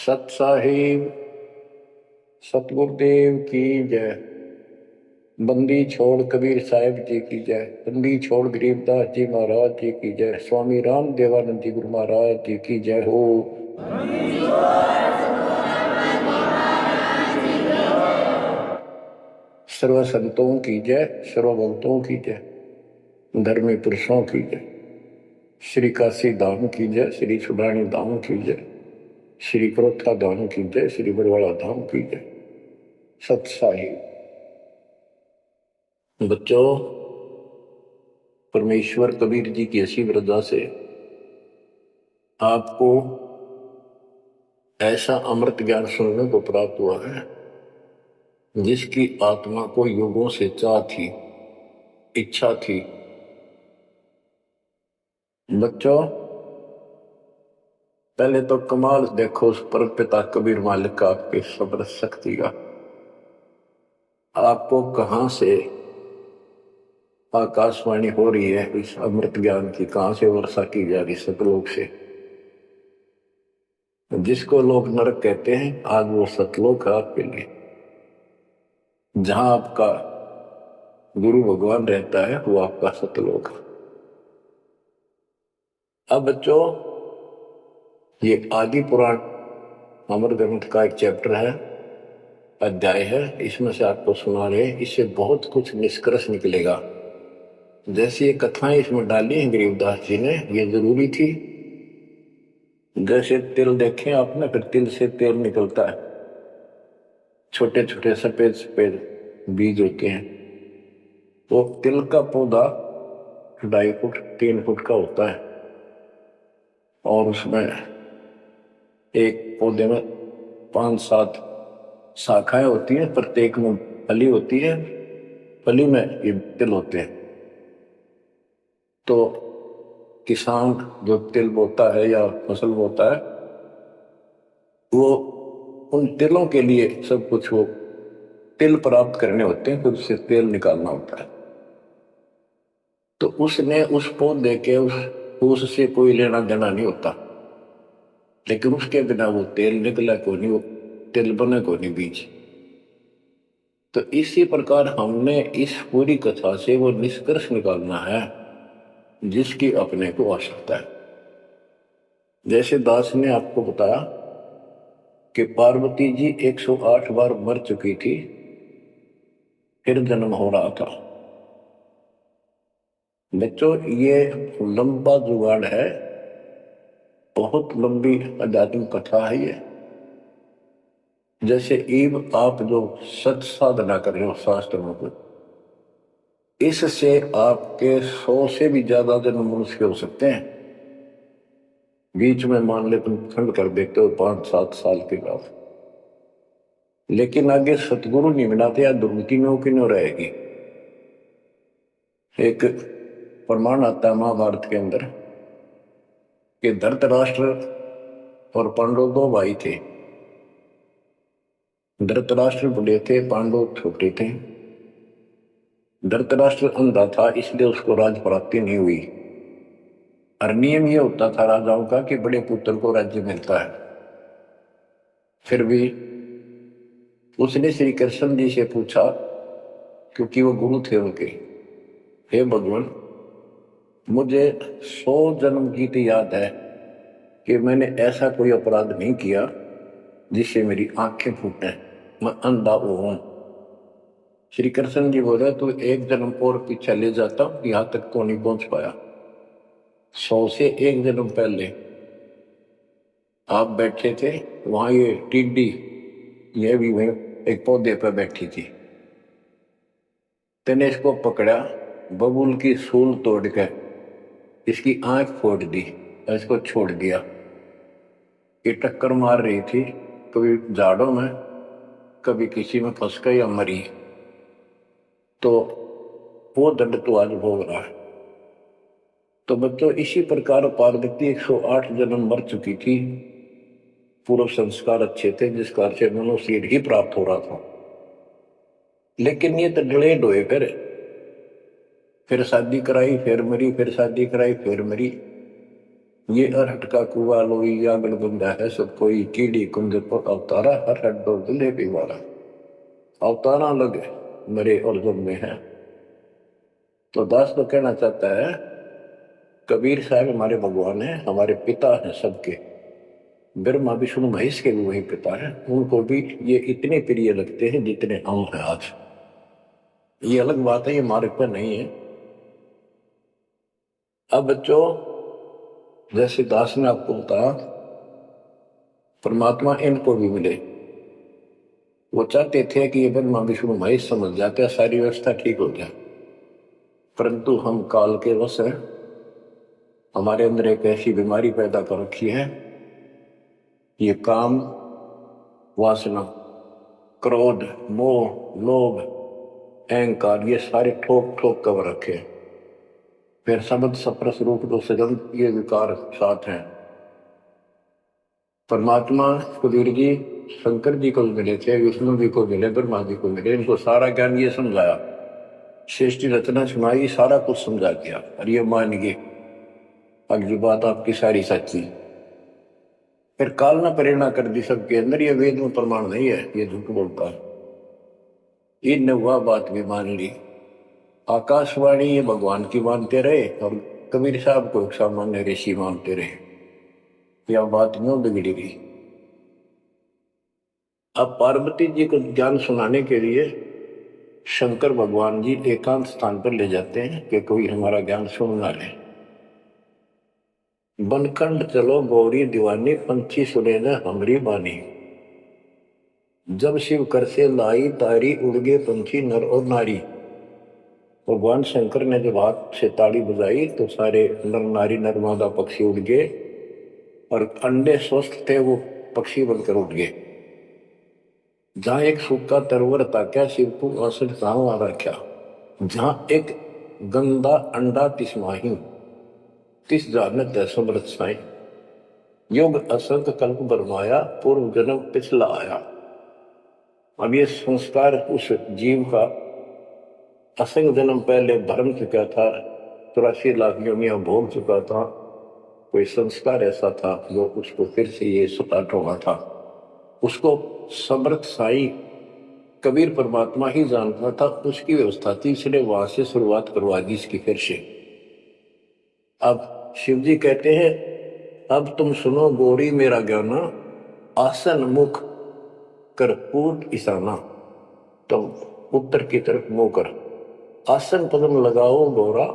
सत साहिब सतगुरुदेव की जय। बंदी छोड़ कबीर साहिब जी की जय। बंदी छोड़ गरीबदास जी महाराज जी की जय। स्वामी राम देवानंद जी गुरु महाराज जी की जय हो। सर्व संतों की जय, सर्व भक्तों की जय, धर्मी पुरुषों की जय। श्री काशी धाम की जय, श्री सुडानी धाम की जय, श्री क्रोथा धाम की जय, श्री बरवाड़ा धाम की जय। सत साहिब बच्चों, परमेश्वर कबीर जी की असीम रजा से आपको ऐसा अमृत ज्ञान सुनने को प्राप्त हुआ है जिसकी आत्मा को युगों से चाह थी, इच्छा थी। बच्चों, पहले तो कमाल देखो उस परम पिता कबीर मालिक का, आपके सब्र शक्ति का। आपको कहां से आकाशवाणी हो रही है इस अमृत ज्ञान की, कहां से वर्षा की जा रही सतलोक से। जिसको लोग नरक कहते हैं, आज वो सतलोक है आपके लिए। जहां आपका गुरु भगवान रहता है वो आपका सतलोक है। अब बच्चों, ये आदि पुराण अमर ग्रंथ का एक चैप्टर है, अध्याय है, इसमें से आपको सुना रहे, इससे बहुत कुछ निष्कर्ष निकलेगा। जैसे ये कथाएं इसमें डाली हैं गरीबदास जी ने, ये जरूरी थी। जैसे तिल देखे आपने, फिर तिल से तेल निकलता है, छोटे छोटे सफेद सफेद बीज होते हैं। वो तिल का पौधा 2.5 फुट 3 फुट का होता है, और उसमें एक पौधे में 5-7 शाखाएं होती हैं, प्रत्येक में फली होती है, फली में ये तिल होते हैं। तो किसान जो तिल बोता है या फसल बोता है, वो उन तिलों के लिए सब कुछ, वो तिल प्राप्त करने होते हैं, फिर उससे तेल निकालना होता है। तो उसने उस पौधे के उससे कोई लेना देना नहीं होता, लेकिन उसके बिना वो तेल निकला को नहीं, वो तेल बने को नहीं बीज। तो इसी प्रकार हमने इस पूरी कथा से वो निष्कर्ष निकालना है जिसकी अपने को आवश्यकता है। जैसे दास ने आपको बताया कि पार्वती जी 108 बार मर चुकी थी, फिर जन्म हो रहा था। बच्चों, ये लंबा जुगाड़ है, बहुत लंबी आध्यात्मिक कथा है ये। जैसे ईब आप जो सत साधना कर रहे हो शास्त्रों को, इससे आपके 100 से भी ज्यादा जन्म मनुष्य हो सकते हैं। बीच में मान ले तुम खंड कर देते हो 5-7 साल के बाद, लेकिन आगे सतगुरु नहीं मिलाते, या दुर्गति में क्यों रहेगी। एक प्रमाण आता है महाभारत के अंदर कि धृतराष्ट्र और पांडव 2 भाई थे। धृतराष्ट्र बड़े थे, पांडव छोटे थे। धृतराष्ट्र अंधा था, इसलिए उसको राज प्राप्ति नहीं हुई। और नियम ये होता था राजाओं का कि बड़े पुत्र को राज्य मिलता है। फिर भी उसने श्री कृष्ण जी से पूछा, क्योंकि वो गुरु थे उनके, हे भगवान, मुझे 100 जन्म की तो याद है कि मैंने ऐसा कोई अपराध नहीं किया जिससे मेरी आंखें फूटे, मैं अंधा हूं। श्री कृष्ण जी बोले, तू एक जन्म और पीछे ले जाता, यहां तक तो नहीं पहुंच पाया। 100 से एक जन्म पहले आप बैठे थे वहां, ये टिड्डी ये भी वहीं एक पौधे पर बैठी थी। तेने इसको पकड़ा, बबूल की सूल तोड़ के इसकी आंख फोड़ दी और इसको छोड़ दिया। ये टक्कर मार रही थी, कभी झाड़ों में, कभी किसी में फंस गई या मरी। तो वो दंड तो आज भोग रहा है। तो बच्चों, इसी प्रकार पार्वती 108 जन्म मर चुकी थी, पूर्व संस्कार अच्छे थे, जिस कारण से मनुष्य ही प्राप्त हो रहा था। लेकिन ये तो डिलेड हुए, फिर शादी कराई, फिर मरी, फिर शादी कराई, फिर मरी। ये अरहट का कुआ लोई आगल बंदा है सब कोई कीड़ी कुंज पर अवतारा हर हट दो दिले भी वाला अवतारा लगे मरे और जन्मे हैं। तो दास तो कहना चाहता है कबीर साहब हमारे भगवान है, हमारे पिता हैं सबके, ब्रह्मा विष्णु महेश के भी वही पिता है, उनको भी ये इतने प्रिय लगते हैं जितने हम हैं आज। ये अलग बात है, ये मार्ग पर नहीं है। अब बच्चों जैसे दास ने आपको बताया परमात्मा इनको भी मिले, वो चाहते थे कि ये ब्रह्मा विष्णु महेश समझ जाते सारी व्यवस्था ठीक हो जाए, परंतु हम काल के वश हैं, हमारे अंदर एक ऐसी बीमारी पैदा कर रखी है, ये काम वासना क्रोध मोह लोभ अहंकार ये सारे ठोक ठोक कर रखे। फिर शब्द सप्रस रूप दो सजन ये विकार साथ हैं। परमात्मा कबीर जी शंकर जी को मिले थे, विष्णु जी को मिले, ब्रह्मा जी को मिले, इनको सारा ज्ञान ये समझाया, सृष्टि रचना सुनाई, सारा कुछ समझा दिया और ये मान गए अगली बात आपकी सारी सच्ची। फिर काल ने प्रेरणा कर दी सबके अंदर, ये वेद में प्रमाण नहीं है, ये झूठ बोलता है। इन वह बात भी मान ली, आकाशवाणी ये भगवान की मानते रहे और कबीर साहब को एक सामान्य ऋषि मानते रहे, यह बात यूं बिगड़ी गई। अब पार्वती जी को ज्ञान सुनाने के लिए शंकर भगवान जी एकांत स्थान पर ले जाते हैं कि कोई हमारा ज्ञान सुन ना ले। बनखंड चलो गौरी दीवानी, पंछी सुने न हमरी बानी, जब शिव कर से लाई तारी, उड़ गए पंछी नर और नारी। भगवान शंकर ने जब हाथ से ताड़ी बजाई तो सारे नर नारी नरमादा पक्षी उड़ गए और अंडे स्वस्थ थे वो पक्षी बनकर उड़ गए। जहां एक सूखा तरवर था क्या शिव को असर वहां रखा, जहां एक गंदा अंडा तिस्माही तिस जानत है समृत साई, युग असंग कल्प बरमाया, पूर्व जन्म पिछला आया। अब ये संस्कार उस जीव का असंग जन्म पहले भरम चुका था, 84 लाख योनियां भोग चुका था, कोई संस्कार ऐसा था जो उसको फिर से ये स्टार्ट हुआ था। उसको समर्थ साई कबीर परमात्मा ही जानता था, उसकी व्यवस्था थी, इसलिए वहां से शुरुआत करवा दी इसकी फिर से। अब शिव जी कहते हैं अब तुम सुनो गौरी मेरा ज्ञाना, आसन मुख कर पूर्व ईशाना, तुम उत्तर की तरफ मुंह कर, आसन पदम लगाओ गौरा,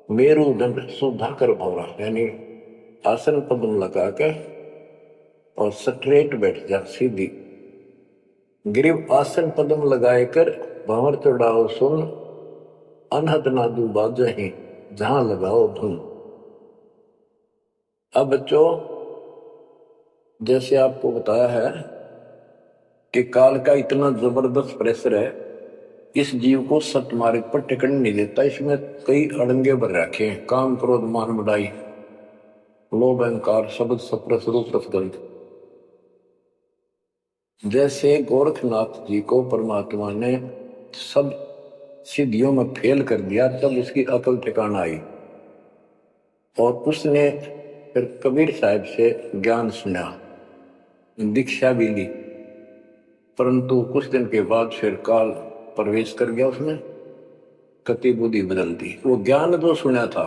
मेरुदंड सुधा कर भौरा, यानी आसन पदम लगा कर और स्ट्रेट बैठ जा सीधी, ग्रीव आसन पदम लगाए कर भंवर चढ़ाओ सुन, अनहद नादू बाजही जहां लगाओ धुन। अब बच्चों जैसे आपको बताया है कि काल का इतना जबरदस्त प्रेशर है, इस जीव को सतमार्ग पर टिकन नहीं देता, इसमें कई अड़ंगे भर रखे हैं, काम क्रोध मान बढ़ाई लोभ अहंकार शब्द सप्रस रूप रसगंध। जैसे गोरखनाथ जी को परमात्मा ने सब सिद्धियों में फेल कर दिया, तब उसकी अकल ठिकाना आई और उसने फिर कबीर साहब से ज्ञान सुना, दीक्षा भी ली, परंतु कुछ दिन के बाद फिर काल प्रवेश कर गया उसमें, कति बुद्धि बदल दी। वो ज्ञान जो सुना था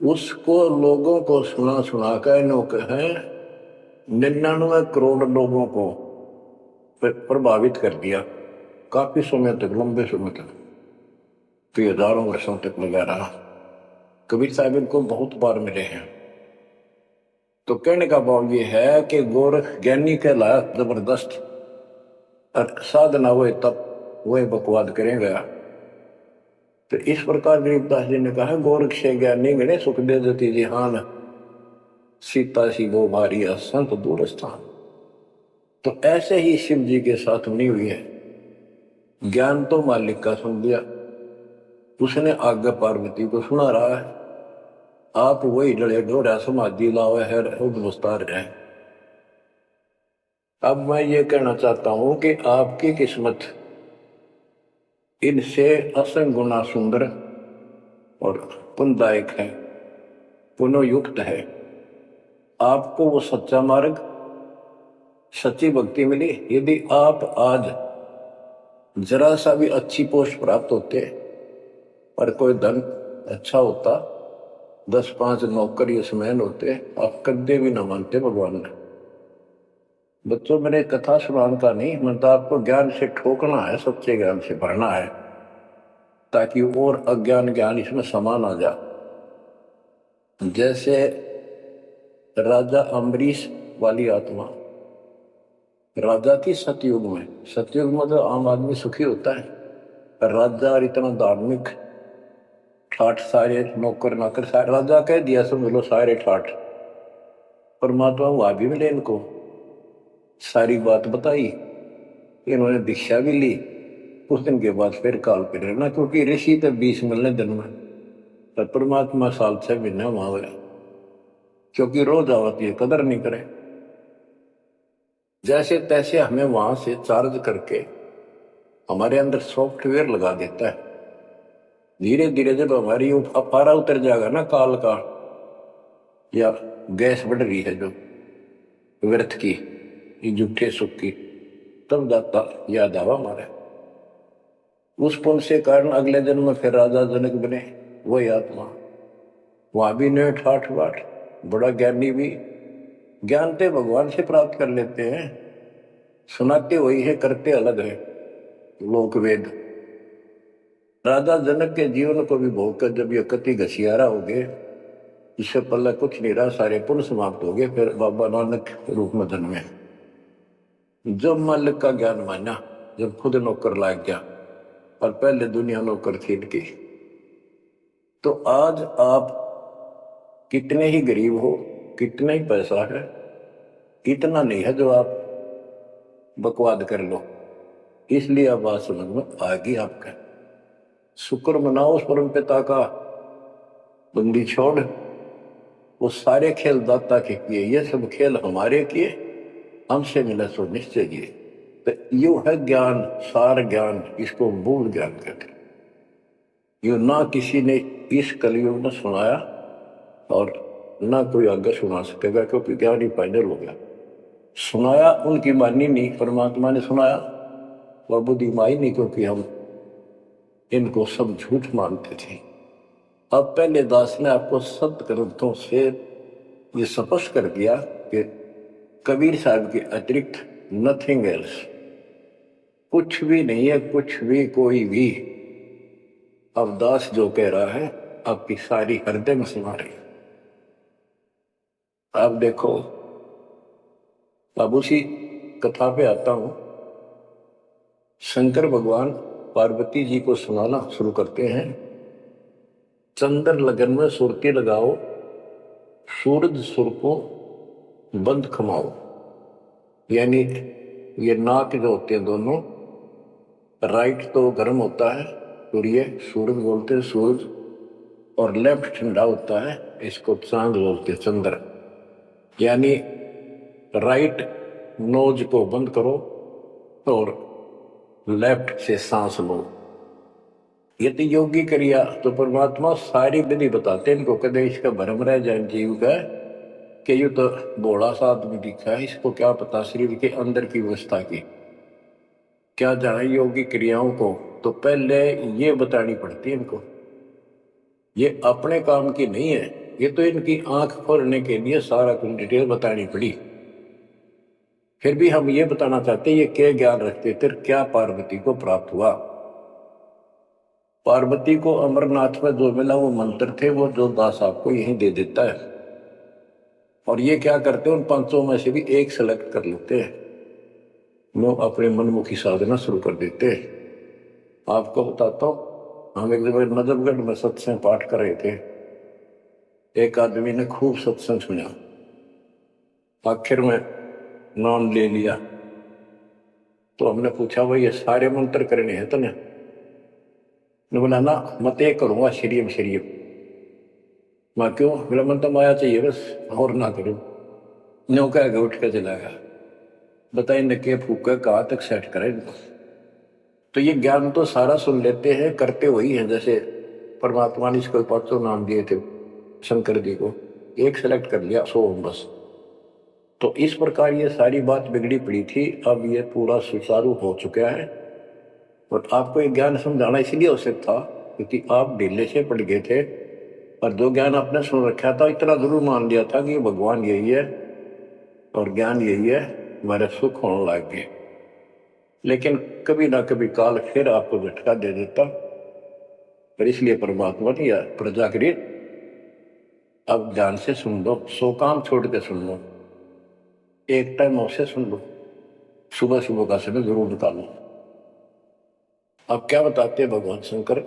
उसको लोगों को सुना सुना कर नौक है 99 करोड़ लोगों को प्रभावित कर दिया, काफी समय तक, लंबे समय तक, तो हजारों वर्षों तक लगा रहा। कबीर साहब इनको बहुत बार मिले हैं। तो कहने का भाव ये है कि गोरख ज्ञानी कहलाया जबरदस्त, और साधना हुए तब वह बकवाद करेगा। तो इस प्रकार गरीबदास जी ने कहा गोरख से ज्ञानी मिले सुख दे जति जिहान, सीता सी वो भारी संत दूर स्थान। तो ऐसे ही शिव जी के साथ बनी हुई है, ज्ञान तो मालिक का सुन लिया, उसने आगे पार्वती को सुना रहा है, आप वही लड़े ढोड़ा समाधि लावे है उद्वस्तार है। अब मैं ये कहना चाहता हूं कि आपकी किस्मत इनसे असंग गुना सुंदर और पुण्यदायक है, पुनः युक्त है। आपको वो सच्चा मार्ग, सच्ची भक्ति मिली। यदि आप आज जरा सा भी अच्छी पोस्ट प्राप्त होते और कोई धन अच्छा होता, 10-5 नौकर यशमैन होते, आप कदे भी न मानते भगवान ने। बच्चों, मैंने कथा सुनाने का नहीं, मतलब आपको ज्ञान से ठोकना है, सच्चे ज्ञान से भरना है, ताकि और अज्ञान ज्ञान इसमें समान आ जाए। जैसे राजा अम्बरीश वाली आत्मा राजा थी सतयुग में। सतयुग में तो आम आदमी सुखी होता है, राजा और इतना धार्मिक, ठाठ सारे नौकर नाकर सारे, राजा कह दिया समझ लो सारे ठाठ। परमात्मा वहां भी मिले इनको, सारी बात बताई, इन्होंने दीक्षा भी ली। कुछ दिन के बाद फिर काल पे रहना, क्योंकि ऋषि तो 20 मिलने दिन में, पर परमात्मा साल 6 महीने वहां गया, क्योंकि रोज आवती है, कदर नहीं करे। जैसे तैसे हमें वहां से चार्ज करके हमारे अंदर सॉफ्टवेयर लगा देता है। धीरे धीरे जब हमारी पारा उतर जाएगा ना काल का, या गैस बढ़ रही है जो व्यर्थ की, झूठे सुख की, तब जाता याद आवा हमारे। उस पुण्य से कारण अगले जन्म में फिर राजा जनक बने वही आत्मा। वहां भी ने ठाठ बाट, बड़ा ज्ञानी भी, ज्ञान तो भगवान से प्राप्त कर लेते हैं, सुनाते वही है, करते अलग है, लोक वेद। राजा जनक के जीवन को भी भोगकर जब ये कति घसियारा हो गए, इससे पहले कुछ नहीं रहा, सारे पुण्य समाप्त हो गए, फिर बाबा नानक रूप में जन्मे। जब मालिक का ज्ञान माना, जब खुद नौकर लाग गया, और पहले दुनिया नौकर थी इनकी, तो आज आप कितने ही गरीब हो, कितना ही पैसा है, इतना नहीं है जो आप बकवाद कर लो। इसलिए अब बात समझ में आ गई आपका। शुक्र मनाओ उस परम पिता का, बंदी छोड़। वो सारे खेल दाता के किए, ये सब खेल हमारे किए, हमसे मिला सो निश्चय किए। तो यू है ज्ञान, सार ज्ञान, इसको मूल ज्ञान कहते हैं। यू ना किसी ने इस कलयुग में सुनाया और ना कोई आगे सुना सकेगा, क्योंकि ज्ञान ही फाइनल हो गया। सुनाया उनकी मानी नहीं, परमात्मा ने सुनाया, वह बुद्धि माई नहीं, क्योंकि हम इनको सब झूठ मानते थे। अब पहले दास ने आपको सत्य ग्रंथों से ये स्पष्ट कर दिया कि कबीर साहब के अतिरिक्त नथिंग एल्स, कुछ भी नहीं है, कुछ भी कोई भी। अब दास जो कह रहा है आपकी सारी हृदय में सुना रही। आप देखो, अब उसी कथा पे आता हूं। शंकर भगवान पार्वती जी को सुनाना शुरू करते हैं। चंद्र लगन में सुरती लगाओ, सूरज सुर को बंद खमाओ। यानी ये नाक जो होते हैं दोनों, राइट तो गर्म होता है, सूर्य, सूरज बोलते हैं सूरज, और लेफ्ट ठंडा होता है, इसको चांद बोलते हैं चंद्र। यानी राइट नोज को बंद करो और लेफ्ट से सांस लो। यदि योगी क्रिया तो परमात्मा सारी विधि बताते हैं इनको, कदे इसका भ्रम रह जाए जीव का कि यू तो भोला सा आदमी दिखा है, इसको क्या पता शरीर के अंदर की व्यवस्था की। क्या जाने योगी क्रियाओं को, तो पहले ये बतानी पड़ती है इनको। ये अपने काम की नहीं है, ये तो इनकी आंख खोलने के लिए सारा कुछ डिटेल बतानी पड़ी। फिर भी हम ये बताना चाहते ये क्या ज्ञान रखते थे, क्या पार्वती को प्राप्त हुआ। पार्वती को अमरनाथ में जो मिला वो मंत्र थे, वो जो दास आपको यहीं दे देता है। और ये क्या करते हैं, उन 500 में से भी एक सेलेक्ट कर लेते हैं, वो अपने मनमुखी साधना शुरू कर देते हैं। आपको बताता हूँ, हम एक जगह नजफगढ़ में सत्संग पाठ कर रहे थे। एक आदमी ने खूब सत्संग सुना, आखिर में नाम ले लिया। तो हमने पूछा भाई ये सारे मंत्र करने हैं तने? बोला ना, मत एक करूंगा शरीयम शरीयम। मैं क्यों? बोला मन तो माया चाहिए बस, और ना करूं। न्यू कह उठ के चला गया। बताइए न के फूका कहाँ तक सेट करें इनको। तो ये ज्ञान तो सारा सुन लेते हैं, करते वही है। जैसे परमात्मा ने इसको 500 नाम दिए थे शंकर जी को, एक सेलेक्ट कर लिया, सो बस। तो इस प्रकार ये सारी बात बिगड़ी पड़ी थी, अब ये पूरा सुचारू हो चुका है। और आपको ये ज्ञान समझाना इसलिए आवश्यक था क्योंकि आप ढीले से पड़ गए थे, और जो ज्ञान आपने सुन रखा था इतना जरूर मान लिया था कि भगवान यही है और ज्ञान यही है, हमारे सुख होने लग गए। लेकिन कभी ना कभी काल फिर आपको झटका दे देता, पर इसलिए परमात्मा ने या प्रजाकृत अब ध्यान से सुन लो, 100 काम छोड़ के सुन लो, एक टाइम अवश्य सुन लो, सुबह सुबह का समय जरूर निकालो। अब क्या बताते हैं भगवान शंकर,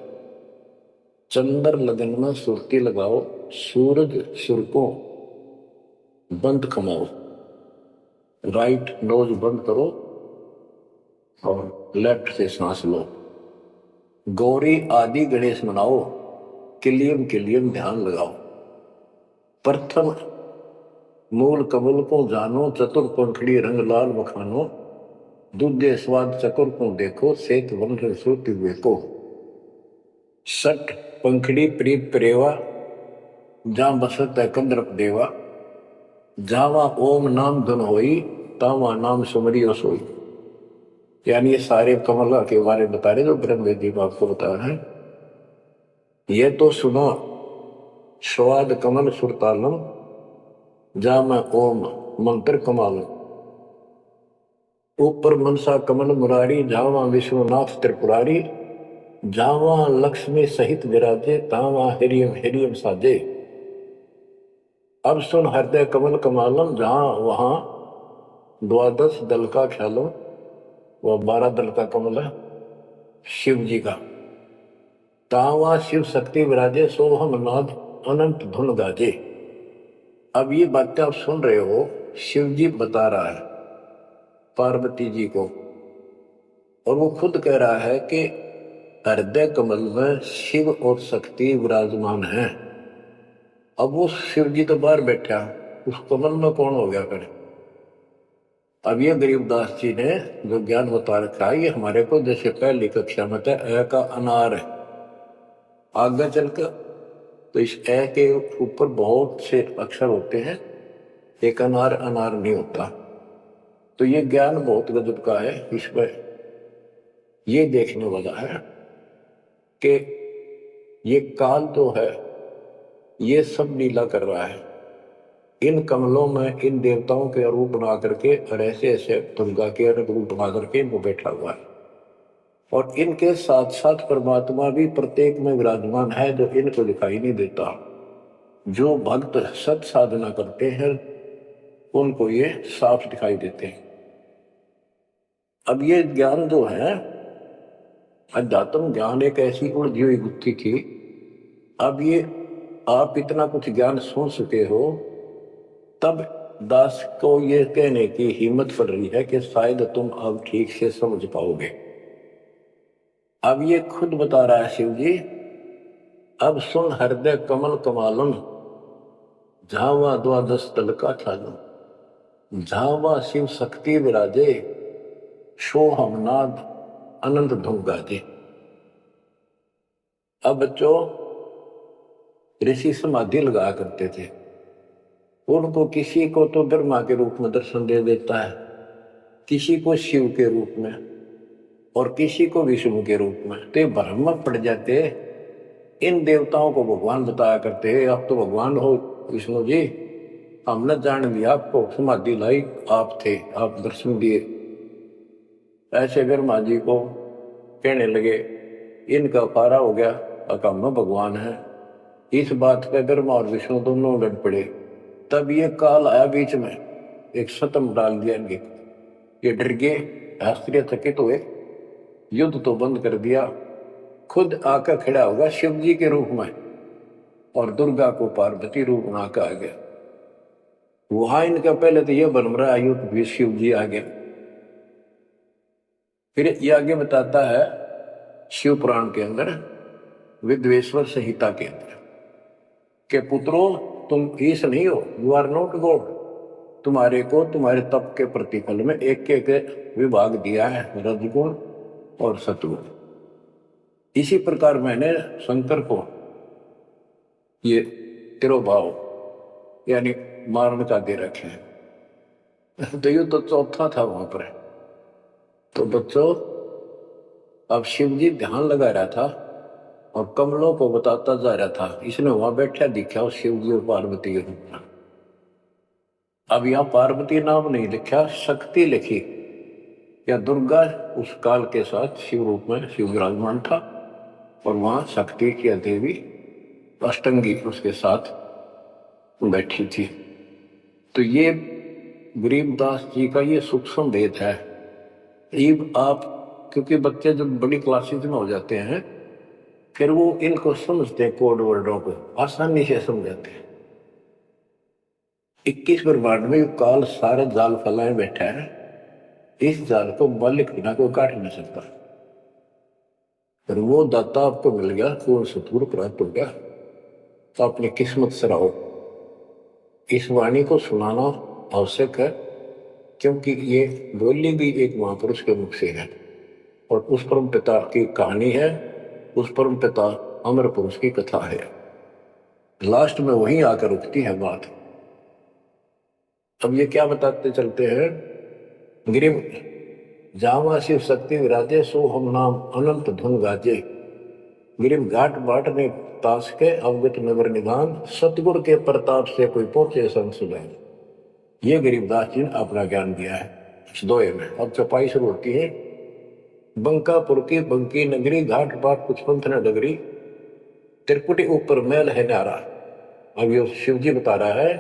चंद्र लगन में सुरती लगाओ, सूरज सुर को बंद कमाओ, राइट नोज बंद करो और लेफ्ट से सांस लो, गौरी आदि गणेश मनाओ, किलियम किलियम ध्यान लगाओ, प्रथम मूल कमल को जानो, चतुर पंखड़ी रंग लाल बखानो, दूधे स्वाद चकुर को देखो, सेत वन रसूत विवेको, सट पंखड़ी प्रीत प्रेवा, जहां बसत है कंद्रप देवा, जावा ओम नाम धन होई, तावा नाम सुमरियो सोई। यानी ये सारे कमल के बारे में बता रहे जो ब्रह्म वेदी में आपको बता रहे हैं। ये तो सुनो, स्वाद कमल सुरतालम, जा मैं ओम मंत्र कमालम, ऊपर मनसा कमल मुरारी, जावा विश्वनाथ त्रिपुरारी, जावा लक्ष्मी सहित विराजे, तावा हिरियम हिरियम साजे। अब सुन हृदय कमल कमालम, जहां वहां 12 दल का ख्यालो, वह 12 दल का कमल है शिव जी का, तावा शिव शक्ति विराजे, सोहम नाद अनंत धुन गाजे। अब ये बातें आप सुन रहे हो, शिव जी बता रहा है पार्वती जी को, और वो खुद कह रहा है कि हृदय कमल में शिव और शक्ति विराजमान है। अब वो शिव जी तो बाहर बैठा, उस कमल में कौन हो गया करे। अब ये गरीबदास जी ने जो ज्ञान बता रखा है, ये हमारे को जैसे पहली कक्षा में था ए का अनार है, आगे चलकर तो इस ए के ऊपर बहुत से अक्षर होते हैं, एक अनार अनार नहीं होता। तो ये ज्ञान बहुत गजब का है। इसमें ये देखने वाला है कि ये काल जो है ये सब लीला कर रहा है, इन कमलों में इन देवताओं के रूप बना करके और ऐसे ऐसे दुर्गा के रूप बना करके इनको बैठा हुआ है, और इनके साथ साथ परमात्मा भी प्रत्येक में विराजमान है जो इनको दिखाई नहीं देता। जो भक्त सत साधना करते हैं उनको ये साफ दिखाई देते हैं। अब ये ज्ञान जो है, अध्यात्म ज्ञान एक ऐसी उलझी हुई गुत्थी थी। अब ये आप इतना कुछ ज्ञान सुन चुके हो, तब दास को ये कहने की हिम्मत पड़ रही है कि शायद तुम अब ठीक से समझ पाओगे। अब ये खुद बता रहा है शिव जी, अब सुन हृदय कमल कमालम, झावा 12 दल का ठालम, झावा शिव शक्ति विराजे, सोहम नाद अनंत धुन गाजे। अब बच्चों, ऋषि समाधि लगा करते थे, उनको किसी को तो ब्रह्मा के रूप में दर्शन दे देता है, किसी को शिव के रूप में, और किसी को विष्णु के रूप में। तो ये भ्रम में पड़ जाते, इन देवताओं को भगवान बताया करते हैं, आप तो भगवान हो विष्णु जी, हमने जान लिया आपको, समाधि लाई आप थे, आप दर्शन दिए। ऐसे ब्रह्मा जी को कहने लगे, इनका पारा हो गया, अकम भगवान है। इस बात पे ब्रह्मा और विष्णु दोनों लड़ पड़े। तब ये काल आया बीच में, एक सतम डाल दिया इनके, ये डर गए, आश्चर्यचकित हुए, युद्ध तो बंद कर दिया, खुद आकर खड़ा होगा शिव जी के रूप में, और दुर्गा को पार्वती रूप बना कर आ गया। वहां इनका पहले तो यह बन रहा है, युद्ध भी शिव जी आ गया। फिर ये आगे बताता है शिव पुराण के अंदर, विद्वेश्वर संहिता के अंदर, के पुत्रों तुम ईश नहीं हो, यू आर नॉट गॉड, तुम्हारे को तुम्हारे तप के प्रतिफल में एक एक विभाग दिया है, रजगुण और सतगुण। इसी प्रकार मैंने शंकर को ये तिरोभाव यानी मारने का दे रखे हैं। तो ये तो चौथा था वहां पर। तो बच्चों, अब शिव जी ध्यान लगा रहा था और कमलों को बताता जा रहा था। इसने वहां बैठा दिखा और शिव जी और पार्वती के रूप में। अब यहाँ पार्वती नाम नहीं लिखा, शक्ति लिखी, या दुर्गा उस काल के साथ शिव रूप में शिव विराजमान था और वहां शक्ति की देवी अष्टंगी उसके साथ बैठी थी। तो ये गरीबदास जी का ये सूक्ष्म भेद है। ईब आप, क्योंकि बच्चे जब बड़ी क्लासेस में हो जाते हैं फिर वो इनको समझते हैं, कोड वर्डों को आसानी से समझाते हैं। 21 ब्रह्मांड में काल सारा जाल फैलाए बैठा है, इस जाल को मालिक बिना कोई काट नहीं सकता। फिर वो दाता आपको मिल गया, पूर्ण सतगुरु प्राप्त हो गया, तो अपनी किस्मत से रहो। इस वाणी को सुनाना आवश्यक है, क्योंकि ये बोली भी एक महापुरुष के मुख से है और उस परम पिता की कहानी है, उस परम पिता अमर पुरुष की कथा है। लास्ट में वहीं आकर रुकती है बात। अब ये क्या बताते चलते हैं, गिरिम जावा शिव शक्ति विराजे, सो हम नाम अनंत धुन गाजे। गिरिम घाट बाट ने ताश के अवगत नगर निदान, सतगुरु के प्रताप से कोई पहुंचे संसुदान। ये गरीबदास जी ने अपना ज्ञान दिया है इस दोहे में। अब चौपाई शुरू होती है। बंकापुर की बंकी नगरी, घाट बाट कुछ पंथ न डगरी, त्रिकुटी ऊपर मैल है न्यारा। अब ये शिव जी बता रहा है,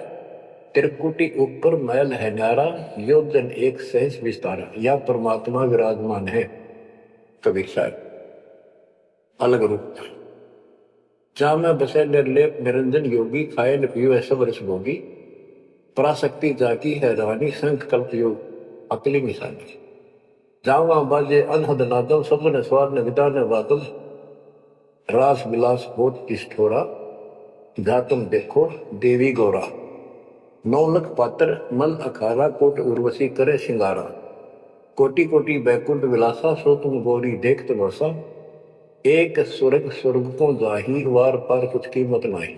त्रिकुटी ऊपर मैल है न्यारा, योजन एक सहज विस्तारा। या परमात्मा विराजमान है कबीर साहब अलग रूप। जहां में बसे निर्लेप निरंजन योगी, खाए न पियो ऐसा वर्ष भोगी, पराशक्ति जाकी है रानी, संख कल्प योग अकली निशानी। जावा बाजे अनहद नादम, सपन स्वार न विदा न वादम, रास विलास होत किष्ठोरा, जा तुम देखो देवी गौरा। नौलख पात्र मन अखारा, कोट उर्वशी करे सिंगारा, कोटि कोटि बैकुंठ विलासा, सो तुम गौरी देख तमाशा। एक स्वर्ग स्वर्ग को जाही, वार पार कुछ कीमत नाही,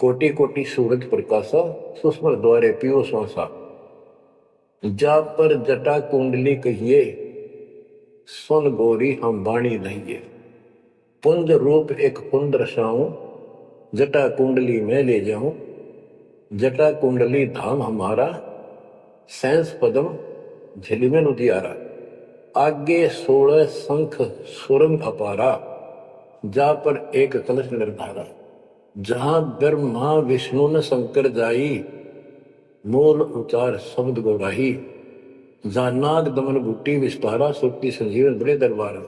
कोटि कोटि सूरज प्रकाशा, सुस्मर द्वारे पियो श्वासा। जा पर जटा कुंडली कहिए, सुन गौरी हम बाणी लहिए। पुंज रूप एक पुंज रसाऊं, जटा कुंडली में ले जाऊं। जटा कुंडली धाम हमारा, सैंस पदम झिलमिल उदियारा। आगे 16 शंख सुरंग अपारा, जा पर एक कलश निर्धारा। जहां ब्रह्मा विष्णु न शंकर जाई, मूल उचार शब्द गौराही। जहां नाग दमन बूटी विस्तारा, सुरती संजीवन बड़े दरबारा।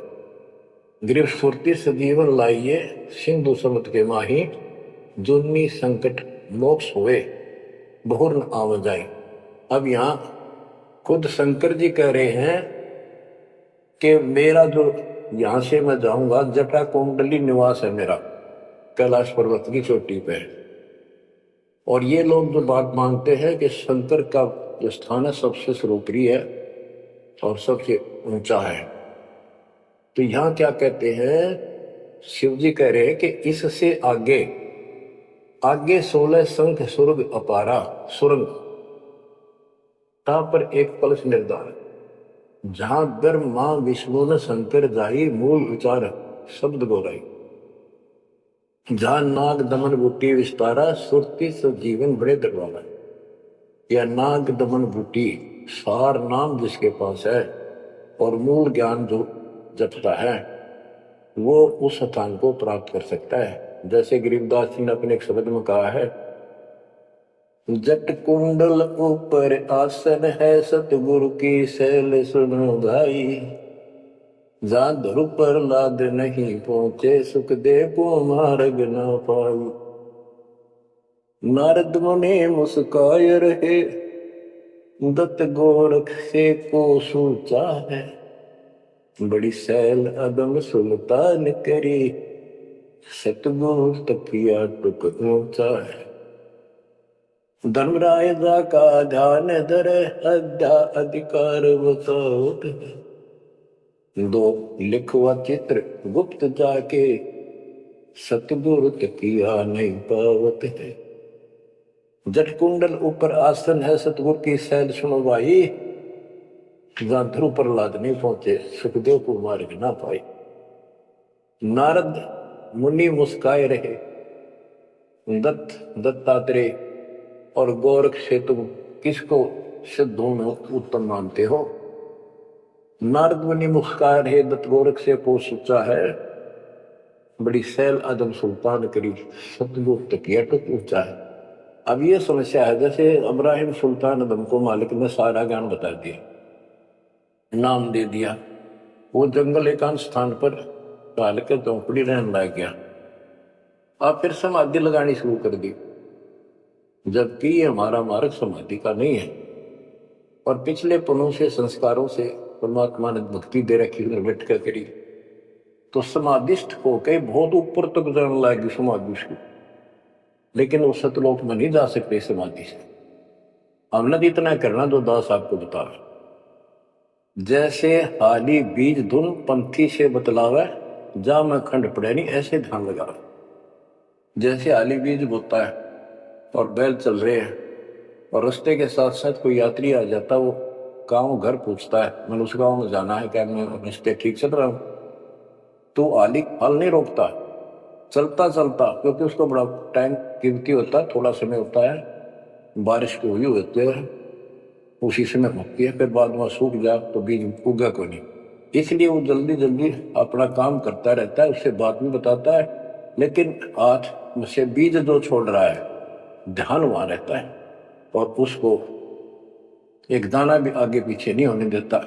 गिरफ सुरती सजीवन लाइए, सिंधु समुद्र के माही। जुन्नी संकट मोक्ष हुए, बहुर न आव जाए। अब यहाँ खुद शंकर जी कह रहे हैं कि मेरा जो यहां से मैं जाऊंगा, जटा कुंडली निवास है मेरा, कैलाश पर्वत की चोटी पे। और ये लोग जो बात मानते हैं कि शंकर का जो स्थान है सबसे सर्वोपरि है और सबसे ऊंचा है, तो यहां क्या कहते हैं, शिव जी कह रहे हैं कि इससे आगे आगे 16 शंख सुरग अपारा, सुरंग पर एक कलश निर्धार। जहां ब्रह्मा विष्णु न शंकर जाई, मूल उचार शब्द गौराई। जहां नाग दमन बूटी विस्तारा, सुरती सजीवन बड़े दरबारा। या नाग दमन बूटी सार नाम जिसके पास है और मूल ज्ञान जो जपता है, वो उस स्थान को प्राप्त कर सकता है। जैसे गरीबदास जी ने अपने एक शब्द में कहा है, जट कुंडल ऊपर आसन है, सतगुरु की शैल सुनो भाई। जहां ध्रुव पर लाद नहीं पहुंचे, सुख दे को मार्ग न पाई। नारद मुनि मुस्काय रहे, दत्त गोरख से को सूचा है। बड़ी सैल अदम सुल्तान करी, सतगुरु तकिया टुक ऊंचा है। धर्मराय जा का ध्यान धरे, अद्या अधिकार बताओ। दो लिखवा चित्र गुप्त जाके, सतगुरु तकिया नहीं पावत है। जट कुंडल ऊपर आसन है सतगुरु की सैल सुनो भाई, जहां ध्रुव प्रहलाद नहीं पहुंचे सुखदेव को मार्ग ना पाए। नारद मुनि मुस्काए रहे, दत्तात्रेय और गोरख से तुम किसको सिद्धों में उत्तम मानते हो? नारद मुनि मुस्काए रहे, दत्त गोरख से को सोचा है, बड़ी सैल आदम सुल्तान करी सतगुरु तकिया टुक ऊंचा है। अब ये समस्या है, जैसे इब्राहिम सुल्तान आदम को मालिक ने सारा ज्ञान बता दिया, नाम दे दिया, वो जंगल एकांत स्थान पर डाल के चौपड़ी रहने लग गया। अब फिर समाधि लगानी शुरू कर दी, जबकि ये हमारा मार्ग समाधि का नहीं है, और पिछले पनों से संस्कारों से परमात्मा ने भक्ति दे रखी बैठ कर करी, तो समाधिस्थ होकर बहुत ऊपर तक जाने लगी समाधि उसकी, लेकिन वो सतलोक में नहीं जा सकते समाधि से। हमने तो इतना करना जो दास आपको बता, जैसे हाली बीज धुन पंथी से बतलावे, जा मैं खंड पड़े नहीं, ऐसे ध्यान लगा। जैसे हाली बीज बोता है और बैल चल रहे हैं, और रास्ते के साथ साथ कोई यात्री आ जाता, वो गाँव घर पूछता है मैंने उस गाँव में जाना है, क्या मैं रास्ते ठीक चल रहा हूँ? तो हाली फल नहीं रोकता, चलता चलता, क्योंकि उसको बड़ा टाइम कीमती होता है, थोड़ा समय होता है, बारिश को हुई होती है, उसी समय होती है, फिर बाद में सूख जाए तो बीज उगा को नहीं, इसलिए वो जल्दी जल्दी अपना काम करता रहता है, उससे बात भी बताता है, लेकिन आज से बीज जो छोड़ रहा है ध्यान वहां रहता है, और उसको एक दाना भी आगे पीछे नहीं होने देता।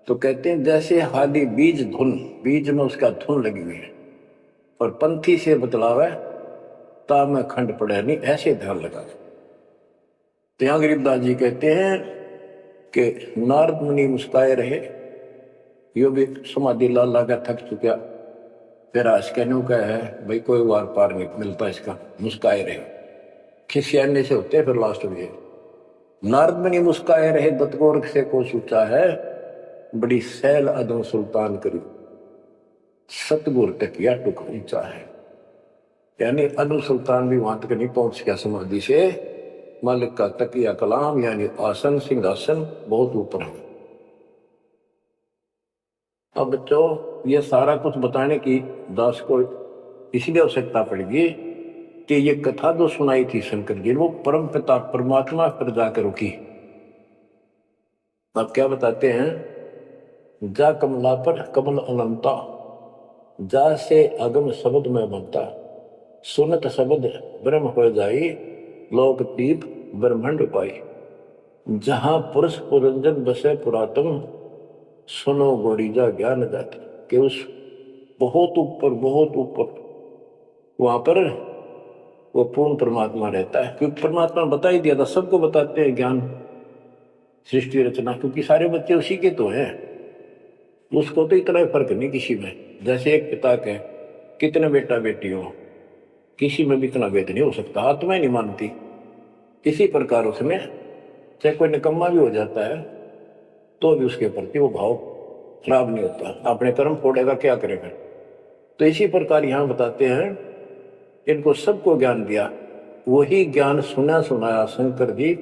तो कहते हैं जैसे हाली बीज धुन, बीज में उसका धुन लगी हुई है, और पंथी से बतलावे ता में खंड पड़े नहीं, ऐसे ध्यान लगा। तो यहां गरीबदास जी कहते हैं कि नारद मुनि मुस्काए रहे, यो भी समाधि ला लाकर थक चुका, फिर आज कहने का है भाई कोई वार पार नहीं मिलता इसका, मुस्काए रहे, खिसियाने से होते फिर लास्ट में। नारद मुनि मुस्काए रहे, दत्त गोरख से को सोचा है, बड़ी सैल अदम सुल्तान करी सतगुरु तकिया टुक ऊंचा है। यानी अनु सुल्तान भी वहां तक नहीं पहुंच गया समाधि से, मालिक का तकिया कलाम यानी आसन सिंहासन बहुत ऊपर है। अब बच्चों ये सारा कुछ बताने की दास को इसलिए आवश्यकता पड़ेगी कि ये कथा जो सुनाई थी शंकर जी, वो परम पिता परमात्मा पर जाकर रुकी। अब क्या बताते हैं, जा कमला पर कमल अनंता, जा से अगम शब्द में बनता, सुनत शब्द ब्रह्म हो जाई, लोक दीप ब्रह्मंड पाई, जहां पुरुष पुरंजन बसे पुरातन, सुनो गोरीजा ज्ञान जाति। कि उस बहुत ऊपर वहां पर वो पूर्ण परमात्मा रहता है, क्योंकि परमात्मा बता ही दिया था, सबको बताते हैं ज्ञान सृष्टि रचना, क्योंकि सारे बच्चे उसी के तो हैं, उसको तो इतना फर्क नहीं किसी में। जैसे एक पिता के कितने बेटा बेटी हो, किसी में भी इतना भेद नहीं हो सकता, आत्मा नहीं मानती। इसी प्रकार उसमें चाहे कोई निकम्मा भी हो जाता है तो भी उसके प्रति वो भाव खराब नहीं होता, अपने कर्म फोड़ेगा क्या करेगा। तो इसी प्रकार यहां बताते हैं, इनको सबको ज्ञान दिया, वही ज्ञान सुना सुनाया शंकर जी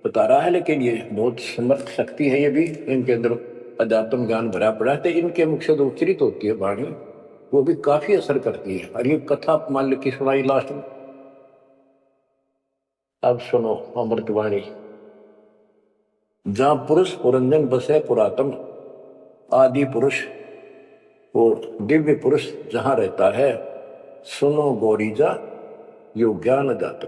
बता रहा है, लेकिन ये बहुत समर्थ शक्ति है, ये भी इनके अंदर अध्यात्म ज्ञान भरा पड़ा है, तो इनके मुख से जो उच्चरित होती है वाणी वो भी काफी असर करती है। और ये कथा मान लो की सुनाई लास्ट में, अब सुनो अमृतवाणी। जहां पुरुष पुरंजन बसे पुरातन, आदि पुरुष वो दिव्य पुरुष जहां रहता है, सुनो गौरीजा यो ज्ञान दाता।